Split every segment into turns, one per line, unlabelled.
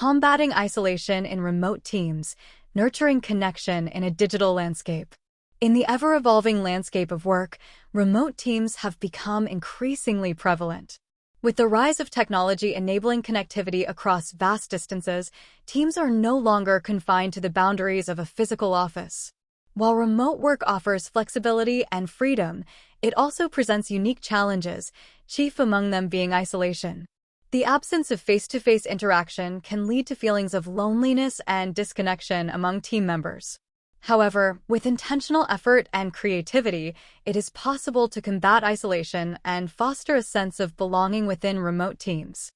Combating isolation in remote teams, nurturing connection in a digital landscape. In the ever-evolving landscape of work, remote teams have become increasingly prevalent. With the rise of technology enabling connectivity across vast distances, teams are no longer confined to the boundaries of a physical office. While remote work offers flexibility and freedom, it also presents unique challenges, chief among them being isolation. The absence of face-to-face interaction can lead to feelings of loneliness and disconnection among team members. However, with intentional effort and creativity, it is possible to combat isolation and foster a sense of belonging within remote teams.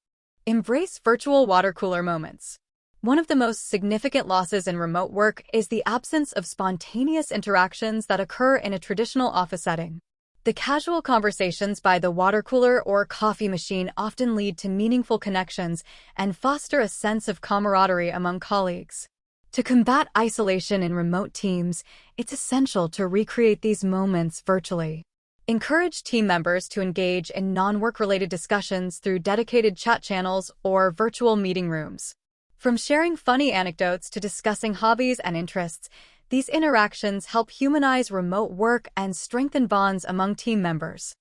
Embrace virtual water cooler moments. One of the most significant losses in remote work is the absence of spontaneous interactions that occur in a traditional office setting. The casual conversations by the water cooler or coffee machine often lead to meaningful connections and foster a sense of camaraderie among colleagues. To combat isolation in remote teams, it's essential to recreate these moments virtually. Encourage team members to engage in non-work-related discussions through dedicated chat channels or virtual meeting rooms. From sharing funny anecdotes to discussing hobbies and interests, these interactions help humanize remote work and strengthen bonds among team members.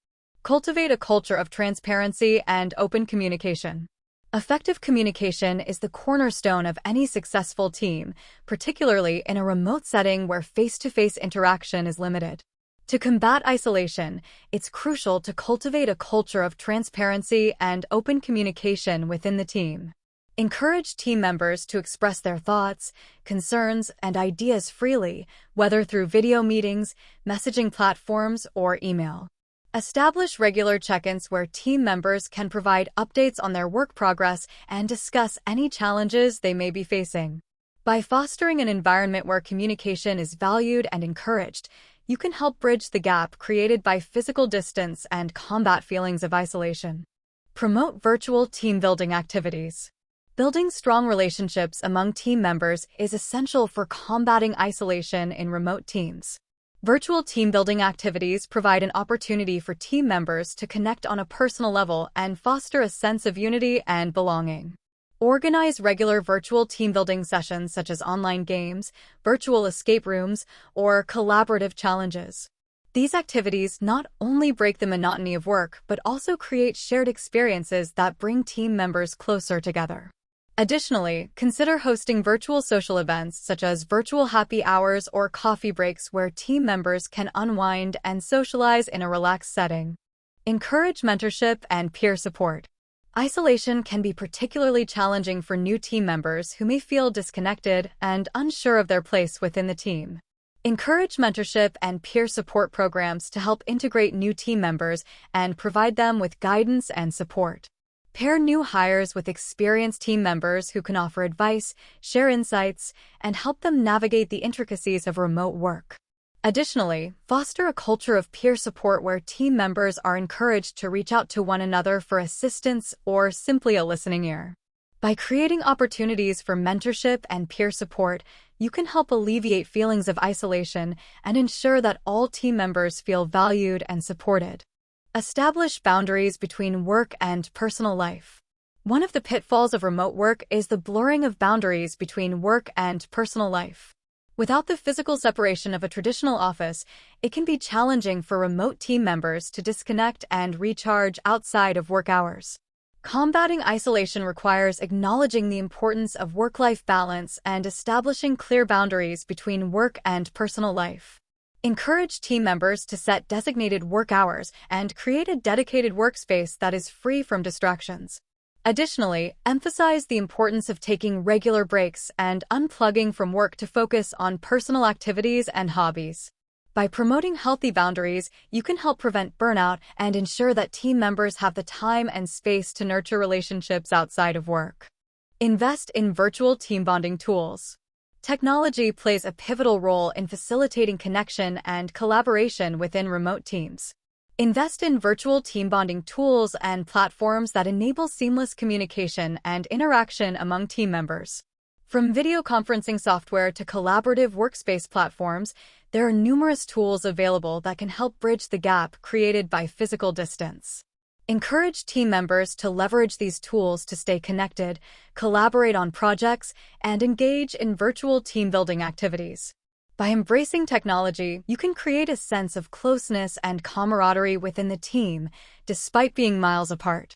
Cultivate a culture of transparency and open communication. Effective communication is the cornerstone of any successful team, particularly in a remote setting where face-to-face interaction is limited. To combat isolation, it's crucial to cultivate a culture of transparency and open communication within the team. Encourage team members to express their thoughts, concerns, and ideas freely, whether through video meetings, messaging platforms, or email. Establish regular check-ins where team members can provide updates on their work progress and discuss any challenges they may be facing. By fostering an environment where communication is valued and encouraged, you can help bridge the gap created by physical distance and combat feelings of isolation. Promote virtual team-building activities. Building strong relationships among team members is essential for combating isolation in remote teams. Virtual team-building activities provide an opportunity for team members to connect on a personal level and foster a sense of unity and belonging. Organize regular virtual team-building sessions such as online games, virtual escape rooms, or collaborative challenges. These activities not only break the monotony of work, but also create shared experiences that bring team members closer together. Additionally, consider hosting virtual social events such as virtual happy hours or coffee breaks where team members can unwind and socialize in a relaxed setting. Encourage mentorship and peer support. Isolation can be particularly challenging for new team members who may feel disconnected and unsure of their place within the team. Encourage mentorship and peer support programs to help integrate new team members and provide them with guidance and support. Pair new hires with experienced team members who can offer advice, share insights, and help them navigate the intricacies of remote work. Additionally, foster a culture of peer support where team members are encouraged to reach out to one another for assistance or simply a listening ear. By creating opportunities for mentorship and peer support, you can help alleviate feelings of isolation and ensure that all team members feel valued and supported. Establish boundaries between work and personal life. One of the pitfalls of remote work is the blurring of boundaries between work and personal life. Without the physical separation of a traditional office, it can be challenging for remote team members to disconnect and recharge outside of work hours. Combating isolation requires acknowledging the importance of work-life balance and establishing clear boundaries between work and personal life. Encourage team members to set designated work hours and create a dedicated workspace that is free from distractions. Additionally, emphasize the importance of taking regular breaks and unplugging from work to focus on personal activities and hobbies. By promoting healthy boundaries, you can help prevent burnout and ensure that team members have the time and space to nurture relationships outside of work. Invest in virtual team bonding tools. Technology plays a pivotal role in facilitating connection and collaboration within remote teams. Invest in virtual team bonding tools and platforms that enable seamless communication and interaction among team members. From video conferencing software to collaborative workspace platforms, there are numerous tools available that can help bridge the gap created by physical distance. Encourage team members to leverage these tools to stay connected, collaborate on projects, and engage in virtual team-building activities. By embracing technology, you can create a sense of closeness and camaraderie within the team, despite being miles apart.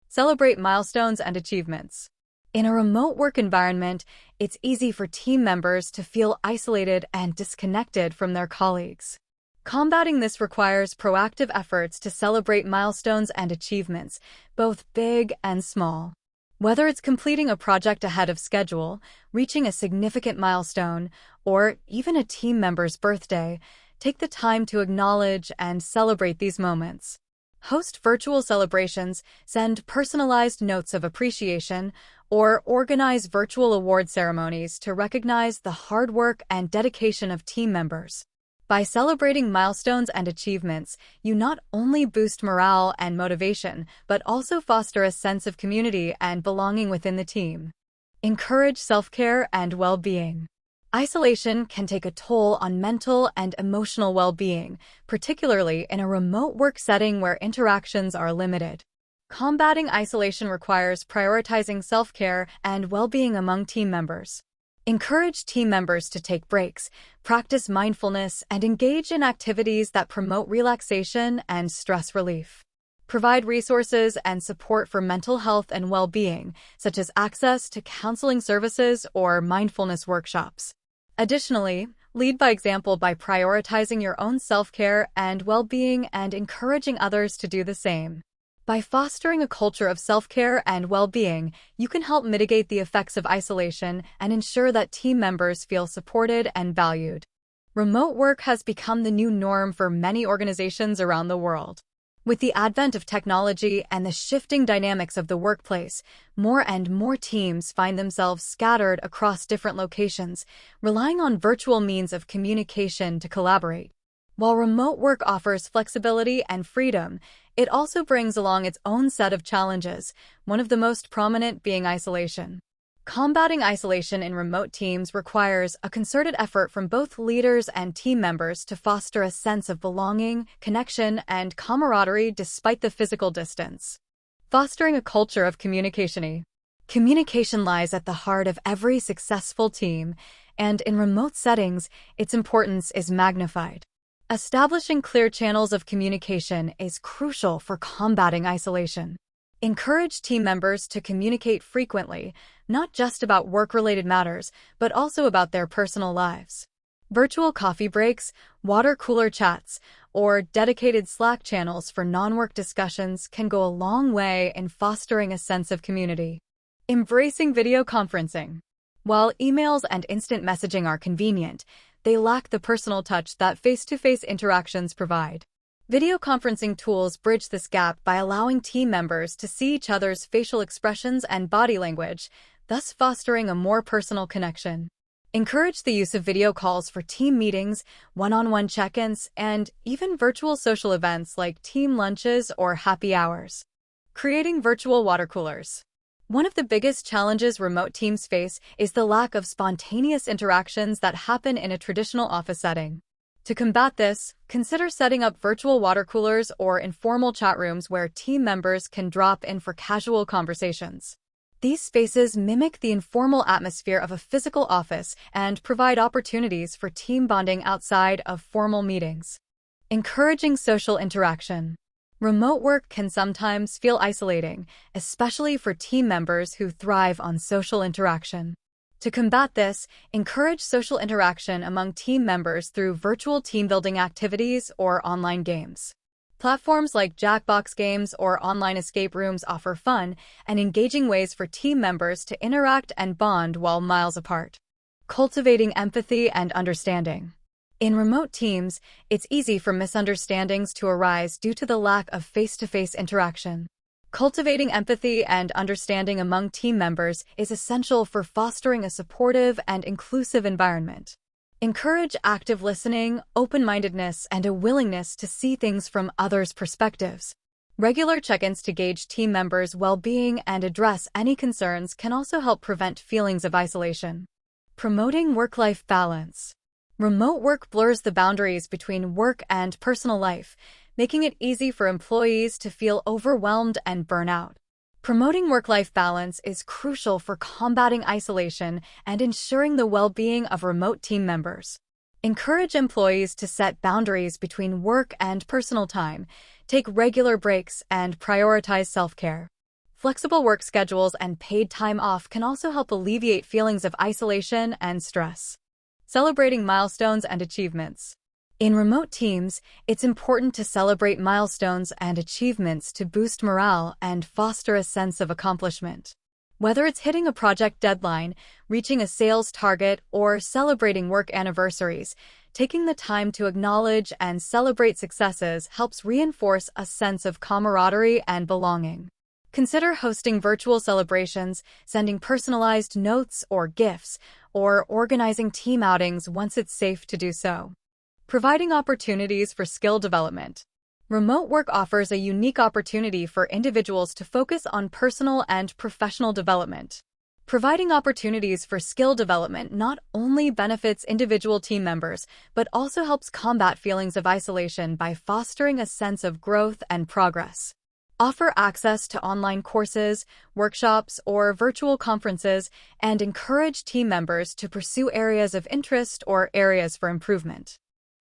Celebrate milestones and achievements. In a remote work environment, it's easy for team members to feel isolated and disconnected from their colleagues. Combating this requires proactive efforts to celebrate milestones and achievements, both big and small. Whether it's completing a project ahead of schedule, reaching a significant milestone, or even a team member's birthday, take the time to acknowledge and celebrate these moments. Host virtual celebrations, send personalized notes of appreciation, or organize virtual award ceremonies to recognize the hard work and dedication of team members. By celebrating milestones and achievements, you not only boost morale and motivation, but also foster a sense of community and belonging within the team. Encourage self-care and well-being. Isolation can take a toll on mental and emotional well-being, particularly in a remote work setting where interactions are limited. Combating isolation requires prioritizing self-care and well-being among team members. Encourage team members to take breaks, practice mindfulness, and engage in activities that promote relaxation and stress relief. Provide resources and support for mental health and well-being, such as access to counseling services or mindfulness workshops. Additionally, lead by example by prioritizing your own self-care and well-being and encouraging others to do the same. By fostering a culture of self-care and well-being, you can help mitigate the effects of isolation and ensure that team members feel supported and valued. Remote work has become the new norm for many organizations around the world. With the advent of technology and the shifting dynamics of the workplace, more and more teams find themselves scattered across different locations, relying on virtual means of communication to collaborate. While remote work offers flexibility and freedom, it also brings along its own set of challenges, one of the most prominent being isolation. Combating isolation in remote teams requires a concerted effort from both leaders and team members to foster a sense of belonging, connection, and camaraderie despite the physical distance. Fostering a culture of communication. Communication lies at the heart of every successful team, and in remote settings, its importance is magnified. Establishing clear channels of communication is crucial for combating isolation. Encourage team members to communicate frequently, not just about work-related matters, but also about their personal lives. Virtual coffee breaks, water cooler chats, or dedicated Slack channels for non-work discussions can go a long way in fostering a sense of community. Embracing video conferencing. While emails and instant messaging are convenient, they lack the personal touch that face-to-face interactions provide. Video conferencing tools bridge this gap by allowing team members to see each other's facial expressions and body language, thus fostering a more personal connection. Encourage the use of video calls for team meetings, one-on-one check-ins, and even virtual social events like team lunches or happy hours. Creating virtual water coolers. One of the biggest challenges remote teams face is the lack of spontaneous interactions that happen in a traditional office setting. To combat this, consider setting up virtual water coolers or informal chat rooms where team members can drop in for casual conversations. These spaces mimic the informal atmosphere of a physical office and provide opportunities for team bonding outside of formal meetings. Encouraging social interaction. Remote work can sometimes feel isolating, especially for team members who thrive on social interaction. To combat this, encourage social interaction among team members through virtual team-building activities or online games. Platforms like Jackbox games or online escape rooms offer fun and engaging ways for team members to interact and bond while miles apart. Cultivating empathy and understanding. In remote teams, it's easy for misunderstandings to arise due to the lack of face-to-face interaction. Cultivating empathy and understanding among team members is essential for fostering a supportive and inclusive environment. Encourage active listening, open-mindedness, and a willingness to see things from others' perspectives. Regular check-ins to gauge team members' well-being and address any concerns can also help prevent feelings of isolation. Promoting work-life balance. Remote work blurs the boundaries between work and personal life, making it easy for employees to feel overwhelmed and burn out. Promoting work-life balance is crucial for combating isolation and ensuring the well-being of remote team members. Encourage employees to set boundaries between work and personal time, take regular breaks, and prioritize self-care. Flexible work schedules and paid time off can also help alleviate feelings of isolation and stress. Celebrating milestones and achievements. In remote teams, it's important to celebrate milestones and achievements to boost morale and foster a sense of accomplishment. Whether it's hitting a project deadline, reaching a sales target, or celebrating work anniversaries, taking the time to acknowledge and celebrate successes helps reinforce a sense of camaraderie and belonging. Consider hosting virtual celebrations, sending personalized notes or gifts, or organizing team outings once it's safe to do so. Providing opportunities for skill development. Remote work offers a unique opportunity for individuals to focus on personal and professional development. Providing opportunities for skill development not only benefits individual team members, but also helps combat feelings of isolation by fostering a sense of growth and progress. Offer access to online courses, workshops, or virtual conferences, and encourage team members to pursue areas of interest or areas for improvement.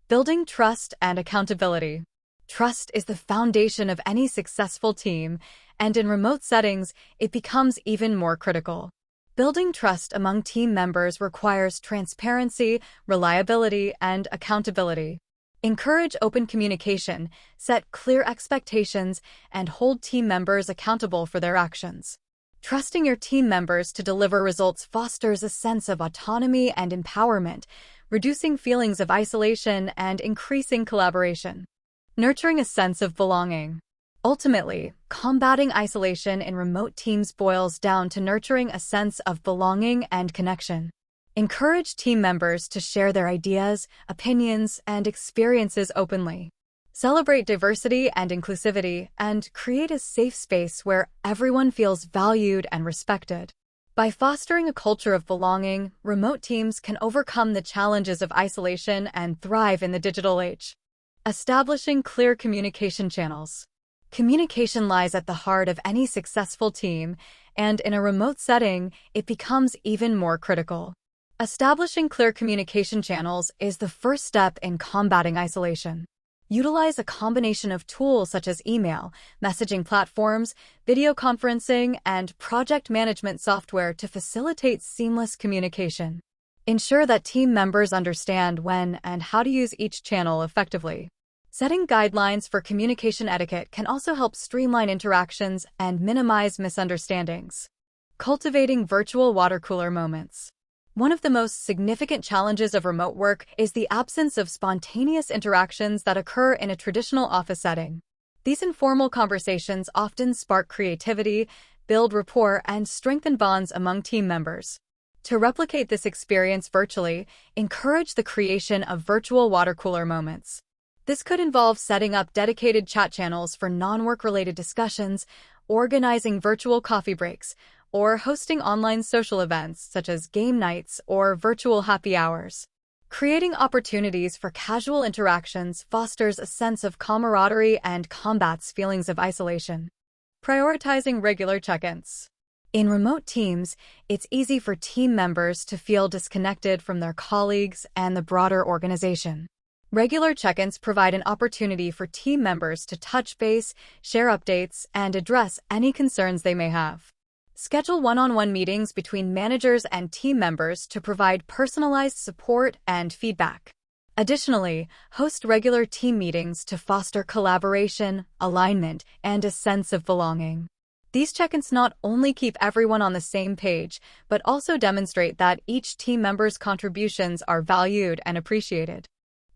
Building trust and accountability. Trust is the foundation of any successful team, and in remote settings, it becomes even more critical. Building trust among team members requires transparency, reliability, and accountability. Encourage open communication, set clear expectations, and hold team members accountable for their actions. Trusting your team members to deliver results fosters a sense of autonomy and empowerment, reducing feelings of isolation and increasing collaboration. Nurturing a sense of belonging. Ultimately, combating isolation in remote teams boils down to nurturing a sense of belonging and connection. Encourage team members to share their ideas, opinions, and experiences openly. Celebrate diversity and inclusivity, and create a safe space where everyone feels valued and respected. By fostering a culture of belonging, remote teams can overcome the challenges of isolation and thrive in the digital age. Establishing clear communication channels. Communication lies at the heart of any successful team, and in a remote setting, it becomes even more critical. Establishing clear communication channels is the first step in combating isolation. Utilize a combination of tools such as email, messaging platforms, video conferencing, and project management software to facilitate seamless communication. Ensure that team members understand when and how to use each channel effectively. Setting guidelines for communication etiquette can also help streamline interactions and minimize misunderstandings. Cultivating virtual water cooler moments. One of the most significant challenges of remote work is the absence of spontaneous interactions that occur in a traditional office setting. These informal conversations often spark creativity, build rapport, and strengthen bonds among team members. To replicate this experience virtually, encourage the creation of virtual water cooler moments. This could involve setting up dedicated chat channels for non-work-related discussions, organizing virtual coffee breaks, or hosting online social events such as game nights or virtual happy hours. Creating opportunities for casual interactions fosters a sense of camaraderie and combats feelings of isolation. Prioritizing regular check-ins. In remote teams, it's easy for team members to feel disconnected from their colleagues and the broader organization. Regular check-ins provide an opportunity for team members to touch base, share updates, and address any concerns they may have. Schedule one-on-one meetings between managers and team members to provide personalized support and feedback. Additionally, host regular team meetings to foster collaboration, alignment, and a sense of belonging. These check-ins not only keep everyone on the same page, but also demonstrate that each team member's contributions are valued and appreciated.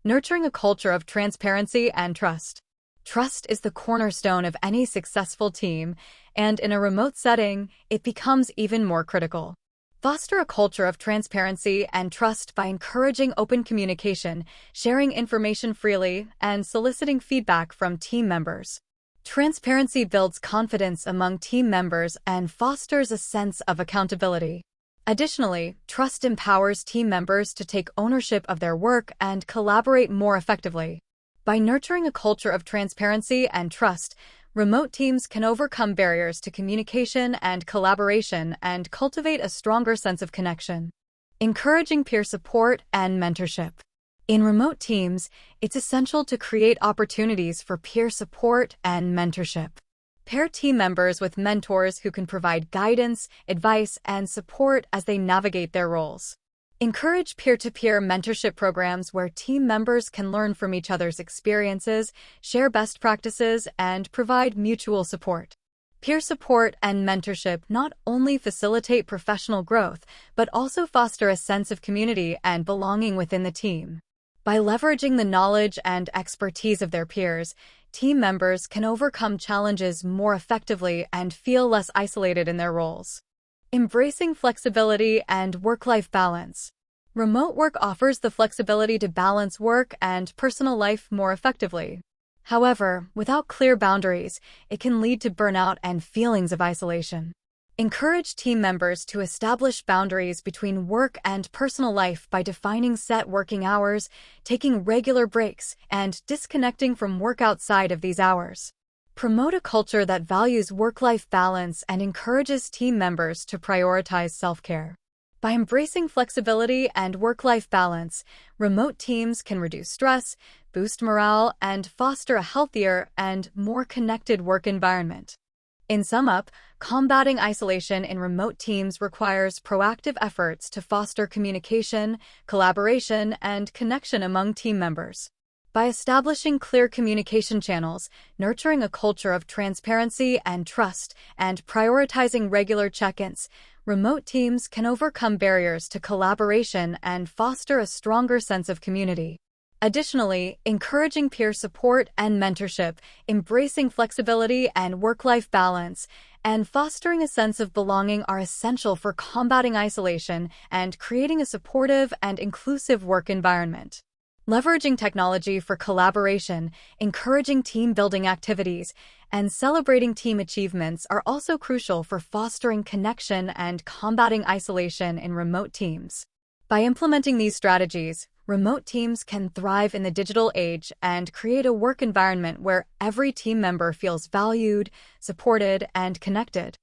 Nurturing a culture of transparency and trust. Trust is the cornerstone of any successful team, and in a remote setting, it becomes even more critical. Foster a culture of transparency and trust by encouraging open communication, sharing information freely, and soliciting feedback from team members. Transparency builds confidence among team members and fosters a sense of accountability. Additionally, trust empowers team members to take ownership of their work and collaborate more effectively. By nurturing a culture of transparency and trust, remote teams can overcome barriers to communication and collaboration and cultivate a stronger sense of connection. Encouraging peer support and mentorship. In remote teams, it's essential to create opportunities for peer support and mentorship. Pair team members with mentors who can provide guidance, advice, and support as they navigate their roles. Encourage peer-to-peer mentorship programs where team members can learn from each other's experiences, share best practices, and provide mutual support. Peer support and mentorship not only facilitate professional growth, but also foster a sense of community and belonging within the team. By leveraging the knowledge and expertise of their peers, team members can overcome challenges more effectively and feel less isolated in their roles. Embracing flexibility and work-life balance. Remote work offers the flexibility to balance work and personal life more effectively. However, without clear boundaries, it can lead to burnout and feelings of isolation. Encourage team members to establish boundaries between work and personal life by defining set working hours, taking regular breaks, and disconnecting from work outside of these hours. Promote a culture that values work-life balance and encourages team members to prioritize self-care. By embracing flexibility and work-life balance, remote teams can reduce stress, boost morale, and foster a healthier and more connected work environment. In sum up, combating isolation in remote teams requires proactive efforts to foster communication, collaboration, and connection among team members. By establishing clear communication channels, nurturing a culture of transparency and trust, and prioritizing regular check-ins, remote teams can overcome barriers to collaboration and foster a stronger sense of community. Additionally, encouraging peer support and mentorship, embracing flexibility and work-life balance, and fostering a sense of belonging are essential for combating isolation and creating a supportive and inclusive work environment. Leveraging technology for collaboration, encouraging team-building activities, and celebrating team achievements are also crucial for fostering connection and combating isolation in remote teams. By implementing these strategies, remote teams can thrive in the digital age and create a work environment where every team member feels valued, supported, and connected.